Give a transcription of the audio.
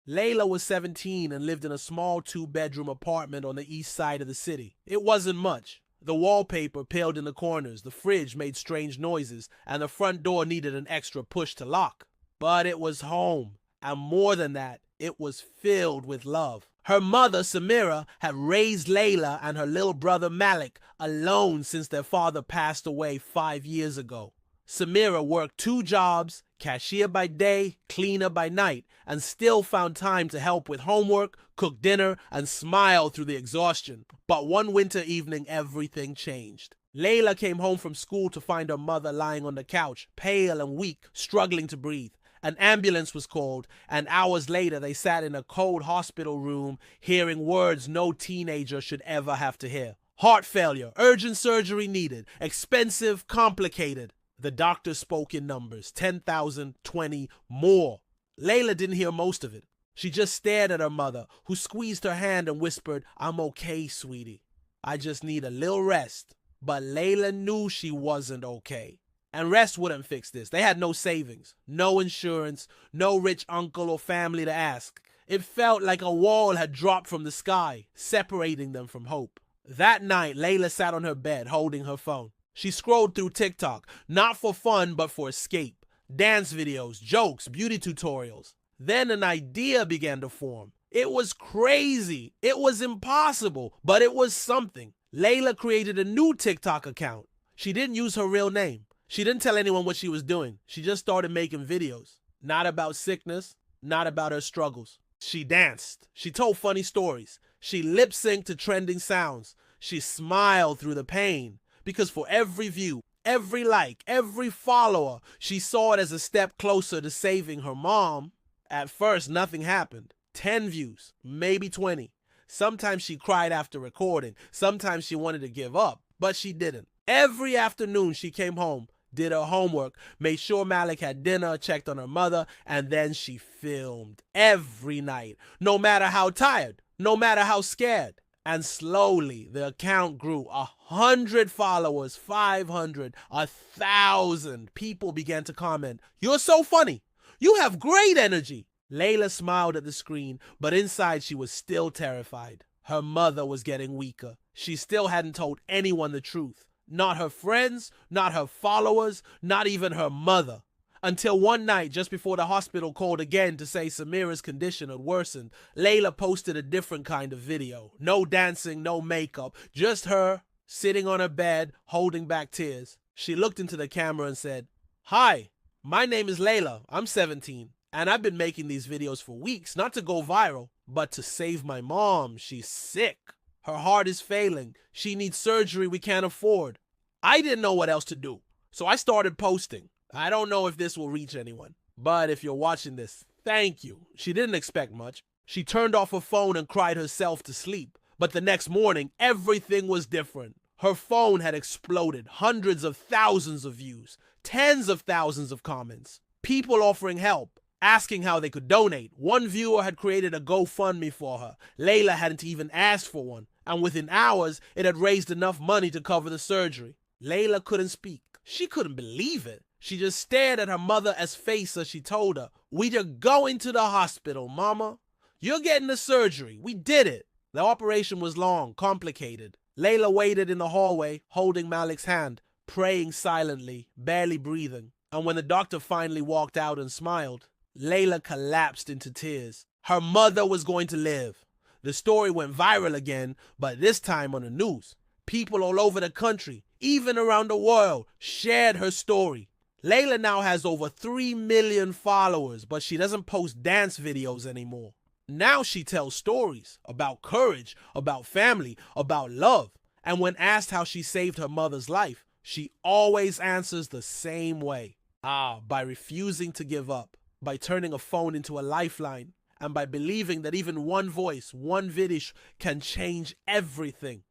Layla was 17 and lived in a small two-bedroom apartment on the east side of the city. It wasn't much. The wallpaper paled in the corners, the fridge made strange noises, and the front door needed an extra push to lock. But it was home, and more than that, it was filled with love. Her mother, Samira, had raised Layla and her little brother Malik alone since their father passed away 5 years ago. Samira worked 2 jobs, cashier by day, cleaner by night, and still found time to help with homework, cook dinner, and smile through the exhaustion. But one winter evening, everything changed. Layla came home from school to find her mother lying on the couch, pale and weak, struggling to breathe. An ambulance was called, and hours later they sat in a cold hospital room hearing words no teenager should ever have to hear. Heart failure, urgent surgery needed, expensive, complicated. The doctor spoke in numbers, 10,000, 20, more. Layla didn't hear most of it. She just stared at her mother, who squeezed her hand and whispered, "I'm okay, sweetie. I just need a little rest." But Layla knew she wasn't okay. And rest wouldn't fix this. They had no savings, no insurance, no rich uncle or family to ask. It felt like a wall had dropped from the sky, separating them from hope. That night, Layla sat on her bed, holding her phone. She scrolled through TikTok, not for fun, but for escape. Dance videos, jokes, beauty tutorials. Then an idea began to form. It was crazy. It was impossible, but it was something. Layla created a new TikTok account. She didn't use her real name. She didn't tell anyone what she was doing. She just started making videos. Not about sickness, not about her struggles. She danced. She told funny stories. She lip-synced to trending sounds. She smiled through the pain. Because for every view, every like, every follower, she saw it as a step closer to saving her mom. At first, nothing happened. 10 views, maybe 20. Sometimes she cried after recording. Sometimes she wanted to give up, but she didn't. Every afternoon she came home, did her homework, made sure Malik had dinner, checked on her mother, and then she filmed every night, no matter how tired, no matter how scared. And slowly the account grew. 100 followers, 500, 1,000. People began to comment, "You're so funny. You have great energy." Layla smiled at the screen, but inside she was still terrified. Her mother was getting weaker. She still hadn't told anyone the truth. Not her friends, not her followers, not even her mother. Until one night, just before the hospital called again to say Samira's condition had worsened, Layla posted a different kind of video. No dancing, no makeup, just her sitting on her bed, holding back tears. She looked into the camera and said, "Hi, my name is Layla. I'm 17, and I've been making these videos for weeks, not to go viral, but to save my mom. She's sick. Her heart is failing. She needs surgery we can't afford." I didn't know what else to do, so I started posting. I don't know if this will reach anyone, but if you're watching this, thank you. She didn't expect much. She turned off her phone and cried herself to sleep. But the next morning, everything was different. Her phone had exploded. Hundreds of thousands of views, tens of thousands of comments, people offering help, asking how they could donate. One viewer had created a GoFundMe for her. Layla hadn't even asked for one, and within hours, it had raised enough money to cover the surgery. Layla couldn't speak. She couldn't believe it. She just stared at her mother as face as she told her, "We're going to the hospital, Mama. You're getting the surgery. We did it." The operation was long, complicated. Layla waited in the hallway, holding Malik's hand, praying silently, barely breathing. And when the doctor finally walked out and smiled, Layla collapsed into tears. Her mother was going to live. The story went viral again, but this time on the news. People all over the country, even around the world, shared her story. Layla now has over 3 million followers, but she doesn't post dance videos anymore. Now she tells stories about courage, about family, about love. And when asked how she saved her mother's life, she always answers the same way. By refusing to give up, by turning a phone into a lifeline, and by believing that even one voice, one video can change everything.